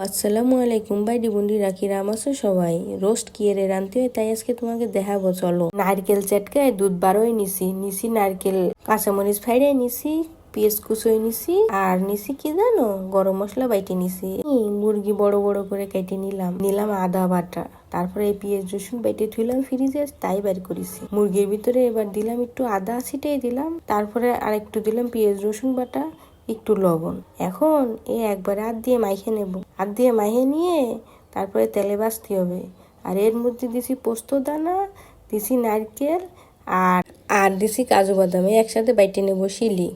আসসালামু আলাইকুম বাইডি বন্ডিরা, কিরাম আছো সবাই? রোস্ট কি এর রাঁধতে হয় তাই আজকে তোমাকে দেখাবো। চলো, নারকেল চটকায় দুধ বারোয় নিছি নারকেল কাঁচামরিচ ফাইড়াই নিছি, পেঁয়াজ কুচোই নিছি, আর নিছি কি জানো, গরম মশলা বাইটে নিছি। মুরগি বড় বড় করে কেটে নিলাম আদা বাটা, তারপরে এই পেঁয়াজ রসুন বেটে থুইলাম ফ্রিজে, তাই বের করেছি। মুরগির ভিতরে এবার দিলাম একটু আদা ছিটাই দিলাম, তারপরে আর একটু দিলাম পেঁয়াজ রসুন বাটা, একটু লবণ। এখন একবারে হাত দিয়ে মাইখে নেব। হাত দিয়ে মাইখে নিয়ে তারপরে তেলে ভাজতে হবে। আর এর মধ্যে দিছি পোস্ত দানা, দিছি নারকেল, আর দিছি কাজু বাদাম, একসাথে বাইটে নেব শিলি।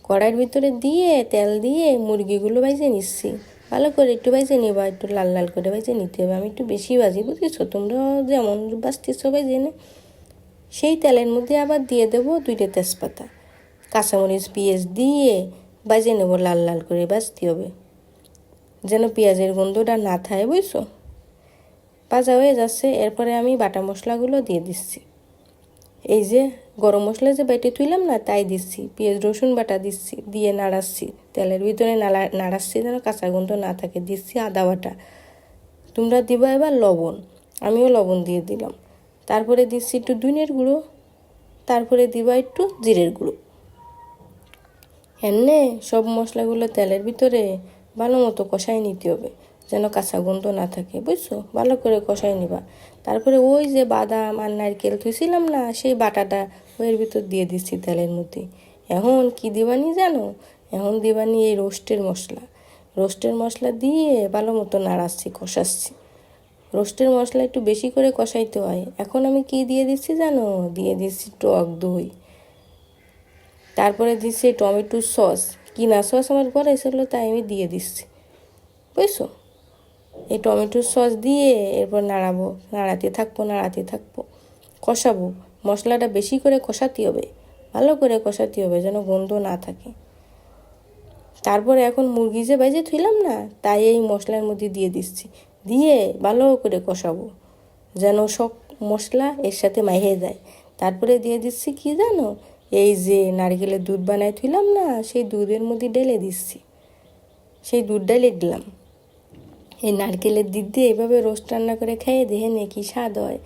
কড়াইয়ের ভিতরে দিয়ে তেল দিয়ে মুরগিগুলো ভাজে নিচ্ছি। ভালো করে একটু ভাজে নেবা, একটু লাল লাল করে ভাজে নিতে হবে। আমি একটু বেশি ভাজি, বুঝেছো? তোমরা যেমন ভাজতেছো ভাজে নে। সেই তেলের মধ্যে আবার দিয়ে দেবো 2টা তেজপাতা, কাঁচামরিচ পেঁয়াজ দিয়ে ভাজে নেবো, লাল লাল করে ভাজতে হবে, যেন পেঁয়াজের গন্ধটা না থাকে, বুঝছো? ভাজা হয়ে যাচ্ছে। এরপরে আমি বাটা মশলাগুলো দিয়ে দিচ্ছি। এই যে গরম মশলা যে বেটে তুইলাম না, তাই দিচ্ছি। পেঁয়াজ রসুন বাটা দিচ্ছি, দিয়ে নাড়াচ্ছি, তেলের ভিতরে নাড়াচ্ছি যেন কাঁচা গন্ধ না থাকে। দিচ্ছি আদা বাটা। তোমরা দিবা এবার লবণ, আমিও লবণ দিয়ে দিলাম। তারপরে দিচ্ছি একটু ধনিয়ার গুঁড়ো, তারপরে দিবা একটু জিরের গুঁড়ো। এনে সব মশলাগুলো তেলের ভিতরে ভালো মতো কষাই নিতে হবে, যেন কাঁচা গন্ধ না থাকে, বুঝছো? ভালো করে কষাই নিবা। তারপরে ওই যে বাদাম আর নারকেল থুইছিলাম না, সেই বাটাটা ওর ভিতর দিয়ে দিচ্ছি তেলের মধ্যে। এখন কি দিবানি জানো? এখন দিবানি এই রোস্টের মশলা দিয়ে ভালো মতো নাড়াচ্ছি, কষাচ্ছি। রোস্টের মশলা একটু বেশি করে কষাইতে হয়। এখন আমি কি দিয়ে দিচ্ছি জানো? দিয়ে দিচ্ছি টক দই, তারপরে দিচ্ছি টমেটো সস। কিনা সস আমার ঘরে ছিল, তাই আমি দিয়ে দিচ্ছি, বুঝছো? এই টমেটোর সস দিয়ে এরপর নাড়াতে থাকবো, কষাবো। মশলাটা বেশি করে কষাতে হবে, ভালো করে কষাতে হবে, যেন গন্ধ না থাকে। তারপরে এখন মুরগি যে ভেজে থুইলাম না, তাই এই মশলার মধ্যে দিয়ে দিচ্ছি, দিয়ে ভালো করে কষাবো, যেন সব মশলা এর সাথে মাইহে যায়। তারপরে দিয়ে দিচ্ছি কি জানো, এই যে নারকেলের দুধ বানাই থুইলাম না, সেই দুধের মধ্যে ঢেলে দিচ্ছি। সেই দুধ ঢেলে দিলাম। এই নারকেলের দুধ দিয়ে এইভাবে রোস্ট রান্না করে খেয়ে দেখে নে কি স্বাদ হয়।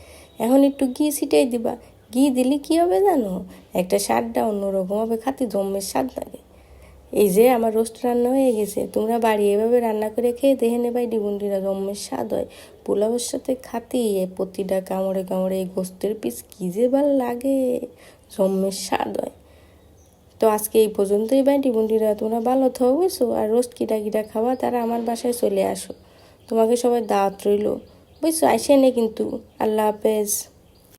এখন একটু ঘি ছিটাই দিবা। ঘি দিলে কী হবে জানো? একটা স্বাদটা অন্যরকম হবে, খাতে জম্মের স্বাদ লাগে। এই যে আমার রোস্ট রান্না হয়ে গেছে। তোমরা বাড়ি এভাবে রান্না করে খেয়ে দেখে নেবে, বন্ধুরা, জম্মের স্বাদ হয়। পোলাওয়ের সাথে খাতে প্রতিটা কামড়ে কামড়ে এই গোস্তের পিস কী যে ভালো লাগে, জম্মের স্বাদ হয়। তো আজকে এই পর্যন্তই বন্ধুরা, তোমরা ভালো থাকো, বুঝছো? আর রোস্ট কিটা খাওয়া তারা আমার বাসায় চলে আসো। তোমাকে সবাই দাওয়াত রইল, বুঝছো? আইসে নে কিন্তু। আল্লাহ হাফেজ।